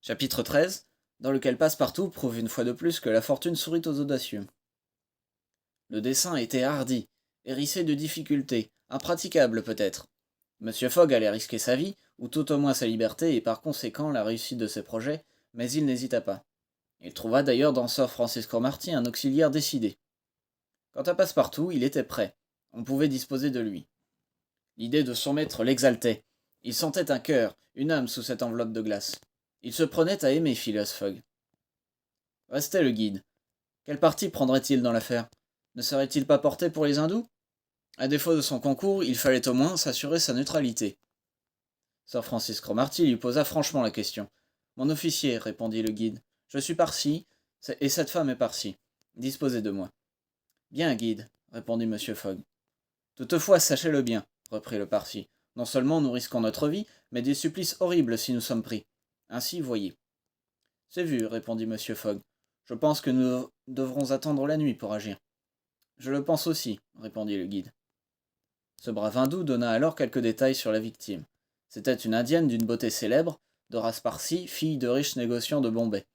Chapitre 13, dans lequel Passepartout prouve une fois de plus que la fortune sourit aux audacieux. Le dessin était hardi, hérissé de difficultés, impraticable peut-être. Monsieur Fogg allait risquer sa vie, ou tout au moins sa liberté, et par conséquent la réussite de ses projets, mais il n'hésita pas. Il trouva d'ailleurs dans Sir Francis Cromarty un auxiliaire décidé. Quant à Passepartout, il était prêt. On pouvait disposer de lui. L'idée de son maître l'exaltait. Il sentait un cœur, une âme sous cette enveloppe de glace. Il se prenait à aimer Phileas Fogg. Restait le guide. Quel parti prendrait-il dans l'affaire? Ne serait-il pas porté pour les hindous? À défaut de son concours, il fallait au moins s'assurer sa neutralité. Sir Francis Cromarty lui posa franchement la question. Mon officier, répondit le guide, je suis Parsi, et cette femme est Parsi. Disposez de moi. Bien, guide, répondit Mr. Fogg. Toutefois, sachez-le bien, reprit le Parsi. Non seulement nous risquons notre vie, mais des supplices horribles si nous sommes pris. Ainsi, voyez. C'est vu, répondit M. Fogg. Je pense que nous devrons attendre la nuit pour agir. Je le pense aussi, répondit le guide. Ce brave hindou donna alors quelques détails sur la victime. C'était une indienne d'une beauté célèbre, de race parsie, fille de riches négociants de Bombay.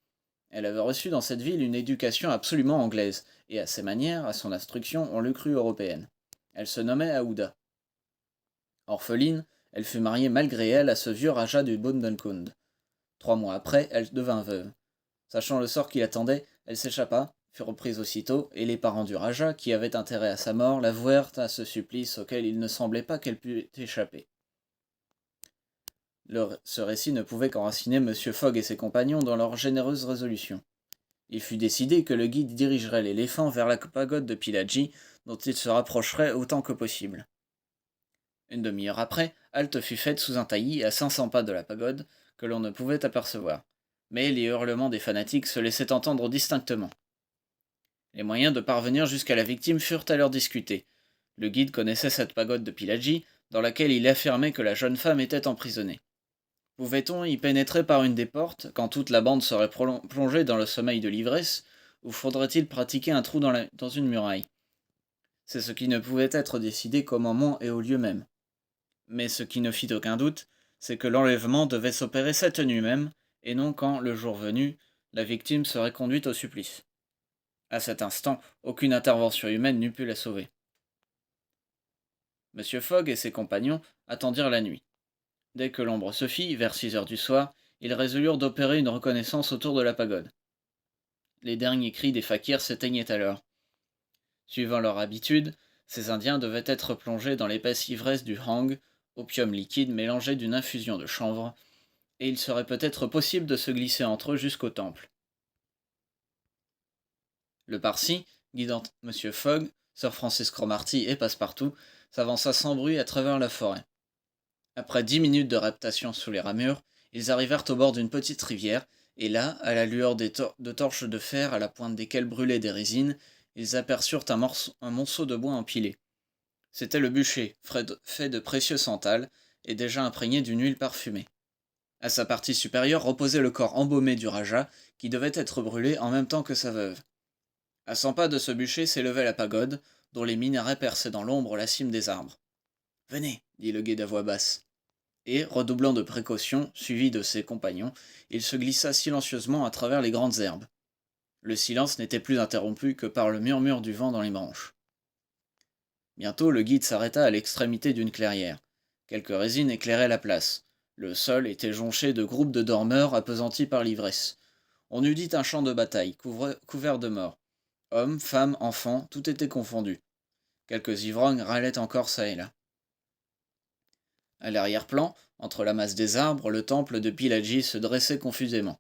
Elle avait reçu dans cette ville une éducation absolument anglaise, et à ses manières, à son instruction, on l'eût crue européenne. Elle se nommait Aouda. Orpheline, elle fut mariée malgré elle à ce vieux Raja du Bundelkund. 3 mois après, elle devint veuve. Sachant le sort qui l'attendait, elle s'échappa, fut reprise aussitôt, et les parents du Raja, qui avaient intérêt à sa mort, l'avouèrent à ce supplice auquel il ne semblait pas qu'elle pût échapper. Ce récit ne pouvait qu'enraciner M. Fogg et ses compagnons dans leur généreuse résolution. Il fut décidé que le guide dirigerait l'éléphant vers la pagode de Pillaji, dont il se rapprocherait autant que possible. Une demi-heure après, halte fut faite sous un taillis à 500 pas de la pagode, que l'on ne pouvait apercevoir. Mais les hurlements des fanatiques se laissaient entendre distinctement. Les moyens de parvenir jusqu'à la victime furent alors discutés. Le guide connaissait cette pagode de Pillaji, dans laquelle il affirmait que la jeune femme était emprisonnée. Pouvait-on y pénétrer par une des portes, quand toute la bande serait plongée dans le sommeil de l'ivresse, ou faudrait-il pratiquer un trou dans une muraille? C'est ce qui ne pouvait être décidé qu'au moment et au lieu même. Mais ce qui ne fit aucun doute, c'est que l'enlèvement devait s'opérer cette nuit même, et non quand, le jour venu, la victime serait conduite au supplice. À cet instant, aucune intervention humaine n'eût pu la sauver. M. Fogg et ses compagnons attendirent la nuit. Dès que l'ombre se fit, vers 6 heures du soir, ils résolurent d'opérer une reconnaissance autour de la pagode. Les derniers cris des fakirs s'éteignaient alors. Suivant leur habitude, ces Indiens devaient être plongés dans l'épaisse ivresse du hang, opium liquide mélangé d'une infusion de chanvre, et il serait peut-être possible de se glisser entre eux jusqu'au temple. Le Parsi, guidant M. Fogg, Sir Francis Cromarty et Passepartout, s'avança sans bruit à travers la forêt. Après 10 minutes de reptation sous les ramures, ils arrivèrent au bord d'une petite rivière, et là, à la lueur de torches de fer à la pointe desquelles brûlaient des résines, ils aperçurent un monceau de bois empilé. C'était le bûcher, fait de précieux santal, et déjà imprégné d'une huile parfumée. À sa partie supérieure reposait le corps embaumé du Raja, qui devait être brûlé en même temps que sa veuve. À 100 pas de ce bûcher s'élevait la pagode, dont les minarets perçaient dans l'ombre la cime des arbres. Venez, dit le guide à voix basse. Et, redoublant de précautions, suivi de ses compagnons, il se glissa silencieusement à travers les grandes herbes. Le silence n'était plus interrompu que par le murmure du vent dans les branches. Bientôt le guide s'arrêta à l'extrémité d'une clairière. Quelques résines éclairaient la place. Le sol était jonché de groupes de dormeurs appesantis par l'ivresse. On eût dit un champ de bataille, couvert de morts. Hommes, femmes, enfants, tout était confondu. Quelques ivrognes râlaient encore çà et là. À l'arrière-plan, entre la masse des arbres, le temple de Pillaji se dressait confusément.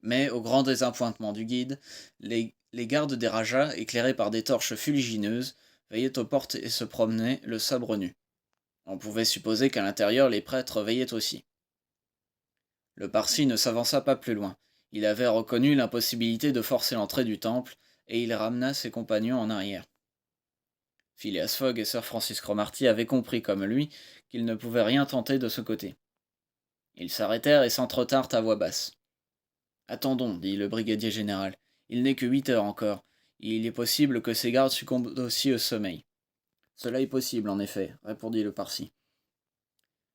Mais, au grand désappointement du guide, les gardes des rajas, éclairés par des torches fuligineuses, veillaient aux portes et se promenaient, le sabre nu. On pouvait supposer qu'à l'intérieur les prêtres veillaient aussi. Le Parsi ne s'avança pas plus loin. Il avait reconnu l'impossibilité de forcer l'entrée du temple, et il ramena ses compagnons en arrière. Phileas Fogg et Sir Francis Cromarty avaient compris, comme lui, qu'ils ne pouvaient rien tenter de ce côté. Ils s'arrêtèrent et s'entretinrent à voix basse. Attendons, dit le brigadier général. Il n'est que 8 heures encore. Il est possible que ces gardes succombent aussi au sommeil. Cela est possible, en effet, répondit le Parsi.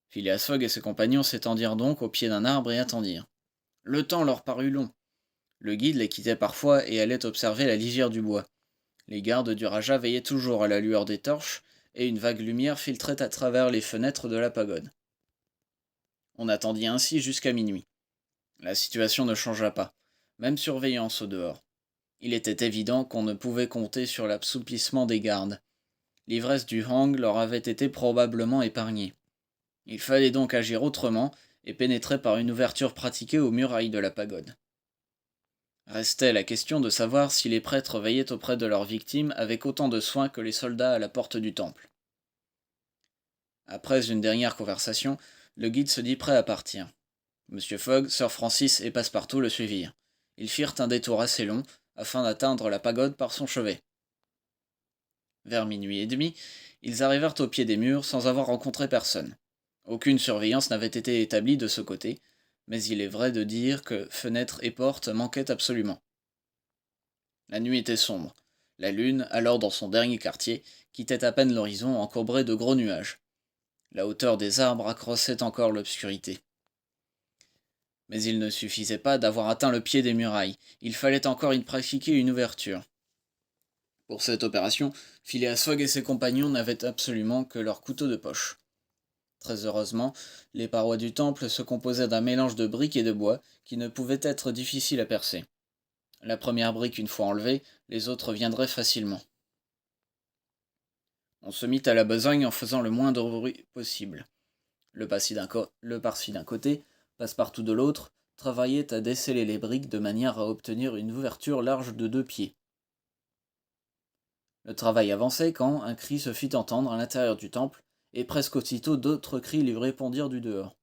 Phileas Fogg et ses compagnons s'étendirent donc au pied d'un arbre et attendirent. Le temps leur parut long. Le guide les quittait parfois et allait observer la lisière du bois. Les gardes du Raja veillaient toujours à la lueur des torches, et une vague lumière filtrait à travers les fenêtres de la pagode. On attendit ainsi jusqu'à minuit. La situation ne changea pas, même surveillance au dehors. Il était évident qu'on ne pouvait compter sur l'assouplissement des gardes. L'ivresse du hang leur avait été probablement épargnée. Il fallait donc agir autrement et pénétrer par une ouverture pratiquée aux murailles de la pagode. Restait la question de savoir si les prêtres veillaient auprès de leurs victimes avec autant de soin que les soldats à la porte du temple. Après une dernière conversation, le guide se dit prêt à partir. Monsieur Fogg, Sir Francis et Passepartout le suivirent. Ils firent un détour assez long, afin d'atteindre la pagode par son chevet. Vers minuit et demi, ils arrivèrent au pied des murs sans avoir rencontré personne. Aucune surveillance n'avait été établie de ce côté, mais il est vrai de dire que fenêtres et portes manquaient absolument. La nuit était sombre. La lune, alors dans son dernier quartier, quittait à peine l'horizon encombré de gros nuages. La hauteur des arbres accroissait encore l'obscurité. Mais il ne suffisait pas d'avoir atteint le pied des murailles, il fallait encore y pratiquer une ouverture. Pour cette opération, Phileas Fogg et ses compagnons n'avaient absolument que leur couteau de poche. Très heureusement, les parois du temple se composaient d'un mélange de briques et de bois qui ne pouvait être difficile à percer. La première brique une fois enlevée, les autres viendraient facilement. On se mit à la besogne en faisant le moins de bruit possible. Le Parsi d'un côté, Passepartout de l'autre, travaillait à desceller les briques de manière à obtenir une ouverture large de 2 pieds. Le travail avançait quand un cri se fit entendre à l'intérieur du temple, et presque aussitôt d'autres cris lui répondirent du dehors.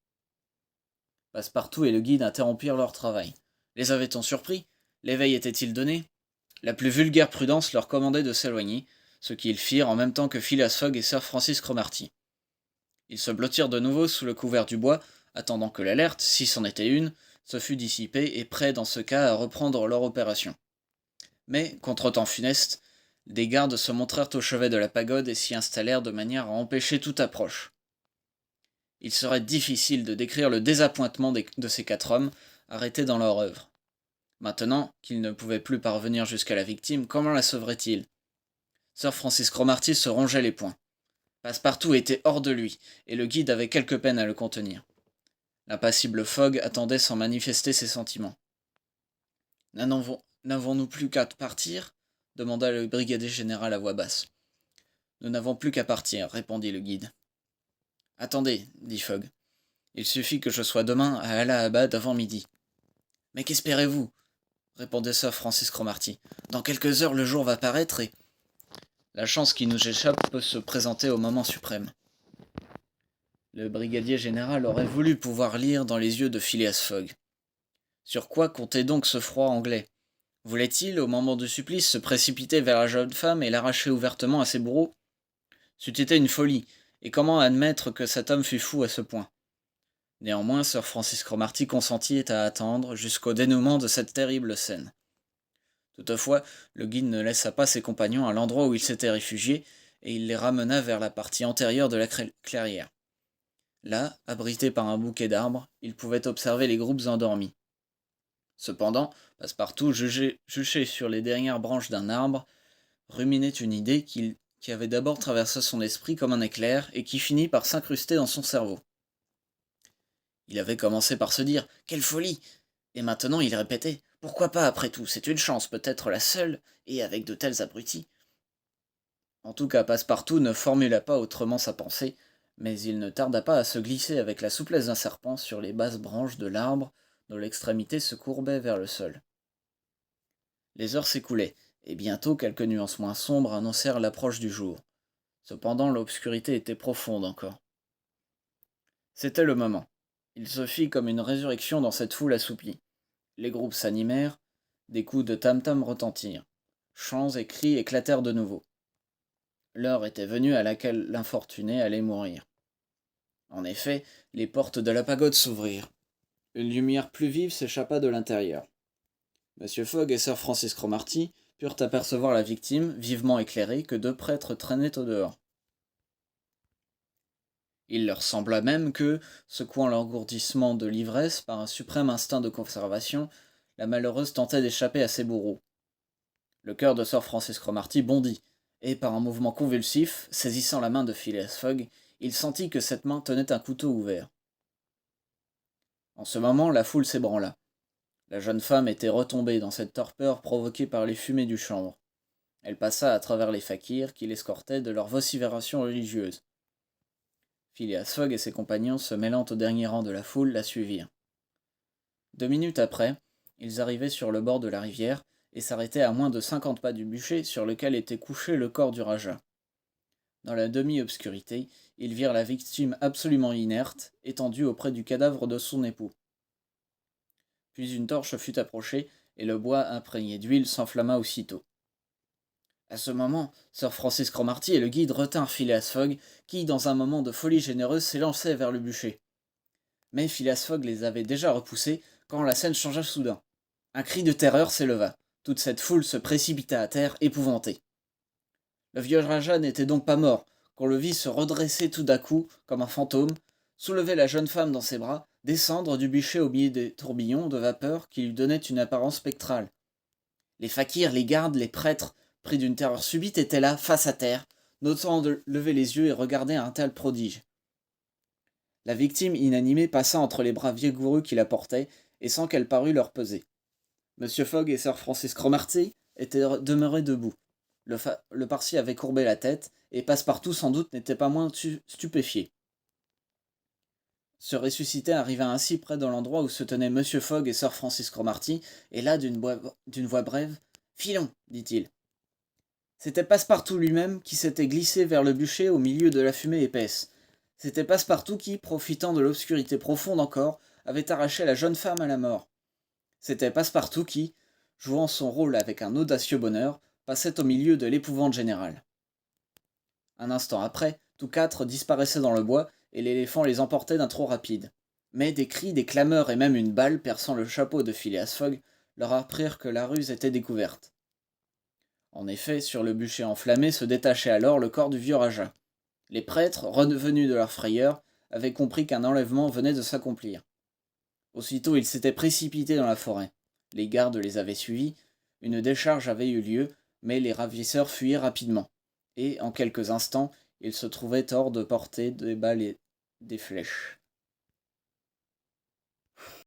Passepartout et le guide interrompirent leur travail. Les avait-on surpris? L'éveil était-il donné? La plus vulgaire prudence leur commandait de s'éloigner, ce qu'ils firent en même temps que Phileas Fogg et Sir Francis Cromarty. Ils se blottirent de nouveau sous le couvert du bois, attendant que l'alerte, si c'en était une, se fût dissipée et prêts dans ce cas à reprendre leur opération. Mais, contretemps funeste, des gardes se montrèrent au chevet de la pagode et s'y installèrent de manière à empêcher toute approche. Il serait difficile de décrire le désappointement de ces 4 hommes, arrêtés dans leur œuvre. Maintenant qu'ils ne pouvaient plus parvenir jusqu'à la victime, comment la sauveraient-ils? Sir Francis Cromarty se rongeait les poings. Passepartout était hors de lui, et le guide avait quelque peine à le contenir. L'impassible Fogg attendait sans manifester ses sentiments. N'avons-nous plus qu'à partir? Demanda le brigadier général à voix basse. Nous n'avons plus qu'à partir, répondit le guide. Attendez, dit Fogg. Il suffit que je sois demain à Allahabad avant midi. Mais qu'espérez-vous? Répondait Sir Francis Cromarty. Dans quelques heures le jour va paraître et... La chance qui nous échappe peut se présenter au moment suprême. Le brigadier général aurait voulu pouvoir lire dans les yeux de Phileas Fogg. Sur quoi comptait donc ce froid anglais? Voulait-il, au moment du supplice, se précipiter vers la jeune femme et l'arracher ouvertement à ses bourreaux? C'eût été une folie, et comment admettre que cet homme fût fou à ce point? Néanmoins, Sir Francis Cromarty consentit à attendre jusqu'au dénouement de cette terrible scène. Toutefois, le guide ne laissa pas ses compagnons à l'endroit où ils s'étaient réfugiés, et il les ramena vers la partie antérieure de la clairière. Là, abrités par un bouquet d'arbres, ils pouvaient observer les groupes endormis. Cependant, Passepartout, juché sur les dernières branches d'un arbre, ruminait une idée qui avait d'abord traversé son esprit comme un éclair et qui finit par s'incruster dans son cerveau. Il avait commencé par se dire « Quelle folie !» et maintenant il répétait « Pourquoi pas après tout? C'est une chance, peut-être la seule, et avec de tels abrutis. » En tout cas, Passepartout ne formula pas autrement sa pensée, mais il ne tarda pas à se glisser avec la souplesse d'un serpent sur les basses branches de l'arbre dont l'extrémité se courbait vers le sol. Les heures s'écoulaient, et bientôt quelques nuances moins sombres annoncèrent l'approche du jour. Cependant, l'obscurité était profonde encore. C'était le moment. Il se fit comme une résurrection dans cette foule assoupie. Les groupes s'animèrent, des coups de tam-tam retentirent. Chants et cris éclatèrent de nouveau. L'heure était venue à laquelle l'infortuné allait mourir. En effet, les portes de la pagode s'ouvrirent. Une lumière plus vive s'échappa de l'intérieur. Monsieur Fogg et Sir Francis Cromarty purent apercevoir la victime, vivement éclairée, que 2 prêtres traînaient au dehors. Il leur sembla même que, secouant l'engourdissement de l'ivresse par un suprême instinct de conservation, la malheureuse tentait d'échapper à ses bourreaux. Le cœur de sir Francis Cromarty bondit, et par un mouvement convulsif, saisissant la main de Phileas Fogg, il sentit que cette main tenait un couteau ouvert. En ce moment, la foule s'ébranla. La jeune femme était retombée dans cette torpeur provoquée par les fumées du chanvre. Elle passa à travers les fakirs qui l'escortaient de leurs vociférations religieuses. Phileas Fogg et ses compagnons, se mêlant au dernier rang de la foule, la suivirent. 2 minutes après, ils arrivaient sur le bord de la rivière et s'arrêtaient à moins de 50 pas du bûcher sur lequel était couché le corps du Rajah. Dans la demi-obscurité, ils virent la victime absolument inerte, étendue auprès du cadavre de son époux. Puis une torche fut approchée, et le bois imprégné d'huile s'enflamma aussitôt. À ce moment, sir Francis Cromarty et le guide retinrent Phileas Fogg, qui, dans un moment de folie généreuse, s'élançait vers le bûcher. Mais Phileas Fogg les avait déjà repoussés, quand la scène changea soudain. Un cri de terreur s'éleva. Toute cette foule se précipita à terre, épouvantée. Le vieux Rajah n'était donc pas mort, qu'on le vit se redresser tout d'un coup, comme un fantôme, soulever la jeune femme dans ses bras, descendre du bûcher au milieu des tourbillons de vapeur qui lui donnaient une apparence spectrale. Les fakirs, les gardes, les prêtres, pris d'une terreur subite, étaient là, face à terre, n'osant de lever les yeux et regarder un tel prodige. La victime inanimée passa entre les bras vigoureux qui la portaient, et sans qu'elle parût leur peser. Monsieur Fogg et sir Francis Cromarty étaient demeurés debout. Le Parsi avait courbé la tête, et Passepartout sans doute n'était pas moins stupéfié. Ce ressuscité arriva ainsi près de l'endroit où se tenaient Monsieur Fogg et sir Francis Cromarty, et là, d'une voix brève, « Filons » dit-il. C'était Passepartout lui-même qui s'était glissé vers le bûcher au milieu de la fumée épaisse. C'était Passepartout qui, profitant de l'obscurité profonde encore, avait arraché la jeune femme à la mort. C'était Passepartout qui, jouant son rôle avec un audacieux bonheur, passait au milieu de l'épouvante générale. Un instant après, tous quatre disparaissaient dans le bois, et l'éléphant les emportait d'un trot rapide. Mais des cris, des clameurs et même une balle perçant le chapeau de Phileas Fogg leur apprirent que la ruse était découverte. En effet, sur le bûcher enflammé se détachait alors le corps du vieux Rajah. Les prêtres, revenus de leur frayeur, avaient compris qu'un enlèvement venait de s'accomplir. Aussitôt ils s'étaient précipités dans la forêt. Les gardes les avaient suivis, une décharge avait eu lieu, mais les ravisseurs fuyaient rapidement, et, en quelques instants, ils se trouvaient hors de portée des balles et des flèches.